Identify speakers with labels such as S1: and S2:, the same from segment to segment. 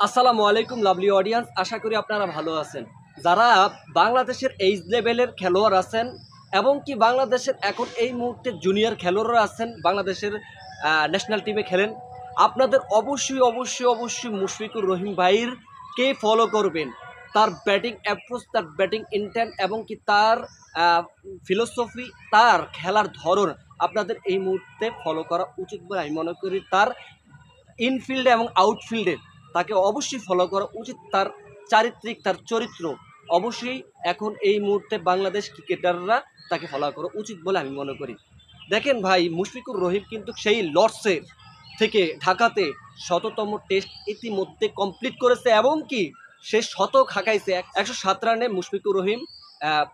S1: আসসালামু আলাইকুম lovely audience, আশা করি আপনারা ভালো আছেন। যারা বাংলাদেশের এইজ লেভেলের খেলোয়াড় আছেন এবং কি বাংলাদেশের এখন এই মুহূর্তে জুনিয়র খেলোয়াড়রা আছেন, বাংলাদেশের ন্যাশনাল টিমে খেলেন, আপনাদের অবশ্যই অবশ্যই অবশ্যই মুশফিকুর রহিম ভাইয়ের কে ফলো করবেন। তার ব্যাটিং অ্যাপ্রোচ, তার ব্যাটিং ইন্টেন্ট এবং কি তার ফিলোসফি, তার খেলার ধরন আপনাদের এই মুহূর্তে ফলো করা উচিত বলে আমি মনে করি। তার ইনফিল্ডে এবং আউটফিল্ডে তাকে অবশ্যই ফলো করা উচিত। তার চারিত্রিক, তার চরিত্র অবশ্যই এখন এই মুহূর্তে বাংলাদেশ ক্রিকেটাররা তাকে ফলো করা উচিত বলে আমি মনে করি। দেখেন ভাই, মুশফিকুর রহিম কিন্তু সেই লর্ডসের থেকে ঢাকাতে শততম টেস্ট ইতিমধ্যে কমপ্লিট করেছে এবং কি সে শতক হাঁকাইছে 107 রানে। মুশফিকুর রহিম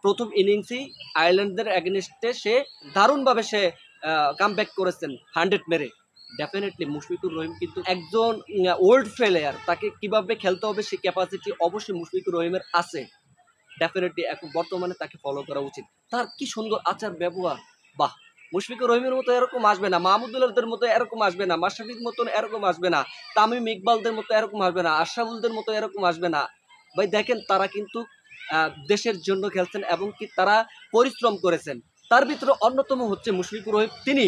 S1: প্রথম ইনিংসেই আয়ারল্যান্ডের অ্যাগেনস্টে সে দারুণভাবে সে কামব্যাক করেছেন 100 মেরে। ডেফিনেটলি মুশফিকুর রহিম কিন্তু একজন ওল্ড প্লেয়ার, তাকে কিভাবে খেলতে হবে সেই ক্যাপাসিটি অবশ্যই মুশফিকুর রহিমের আছে। ডেফিনেটলি এখন বর্তমানে তাকে ফলো করা উচিত। তার কি সুন্দর আচার ব্যবহার, বাহ! মুশফিকুর রহিমের মতো এরকম আসবে না, মাহমুদুল্লাহদের মতো এরকম আসবে না, মাশরাফির মতো এরকম আসবে না, তামিম ইকবালদের মতো এরকম আসবে না, আশরাফুলদের মতো এরকম আসবে না। ভাই দেখেন, তারা কিন্তু দেশের জন্য খেলছেন এবং কি তারা পরিশ্রম করেছেন। তার ভিতরে অন্যতম হচ্ছে মুশফিকুর রহিম। তিনি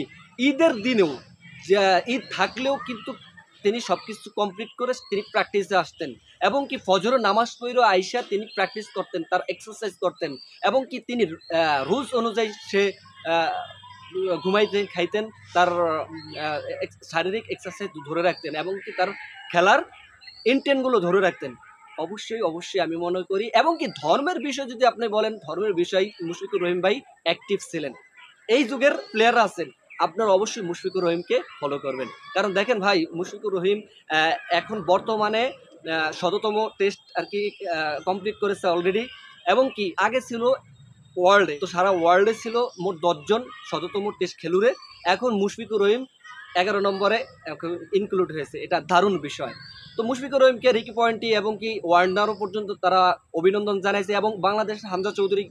S1: ঈদের দিনেও, যে ঈদ থাকলেও কিন্তু তিনি সব কিছু কমপ্লিট করে তিনি প্র্যাকটিসে আসতেন এবং কি ফজর নামাজ পড়েও আইসা তিনি প্র্যাকটিস করতেন, তার এক্সারসাইজ করতেন এবং কি তিনি রুলস অনুযায়ী সে ঘুমাইতেন, খাইতেন, তার শারীরিক এক্সারসাইজ ধরে রাখতেন এবং কি তার খেলার ইন্টেন্টগুলো ধরে রাখতেন। অবশ্যই অবশ্যই আমি মনে করি। এবং কি ধর্মের বিষয় যদি আপনি বলেন, ধর্মের বিষয় মুশফিকুর রহিম ভাই অ্যাক্টিভ ছিলেন। এই যুগের প্লেয়াররা আছেন, আপনারা অবশ্যই মুশফিকুর রহিমকে ফলো করবেন। কারণ দেখেন ভাই, মুশফিকুর রহিম এখন বর্তমানে শততম টেস্ট আর কি কমপ্লিট করেছে অলরেডি এবং কি আগে ছিল ওয়ার্ল্ডে, তো সারা ওয়ার্ল্ডে ছিল মোট 10 জন শততম টেস্ট খেলুড়ে। এখন মুশফিকুর রহিম 11 নম্বরে ইনক্লুড হয়েছে, এটা দারুণ বিষয়। তো মুশফিকুর রহিমকে রিকি পয়েন্টি এবং কি ওয়ার্নারও পর্যন্ত তারা অভিনন্দন জানাইছে এবং বাংলাদেশের হামজা চৌধুরী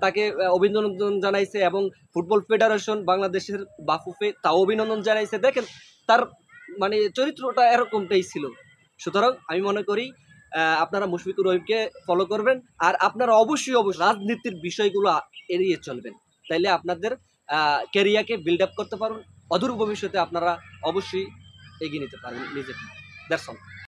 S1: তাকে অভিনন্দন জানাইছে এবং ফুটবল ফেডারেশন বাংলাদেশের বাফুফে তাও অভিনন্দন জানাইছে। দেখেন, তার মানে চরিত্রটা এরকমটাই ছিল। সুতরাং আমি মনে করি আপনারা মুশফিকুর রহিমকে ফলো করবেন আর আপনারা অবশ্যই অবশ্যই রাজনীতির বিষয়গুলো এড়িয়ে চলবেন। তাইলে আপনাদের ক্যারিয়ারকে বিল্ড আপ করতে পারবেন, অদূর ভবিষ্যতে আপনারা অবশ্যই এগিয়ে নিতে পারবেন নিজেকে। That's all.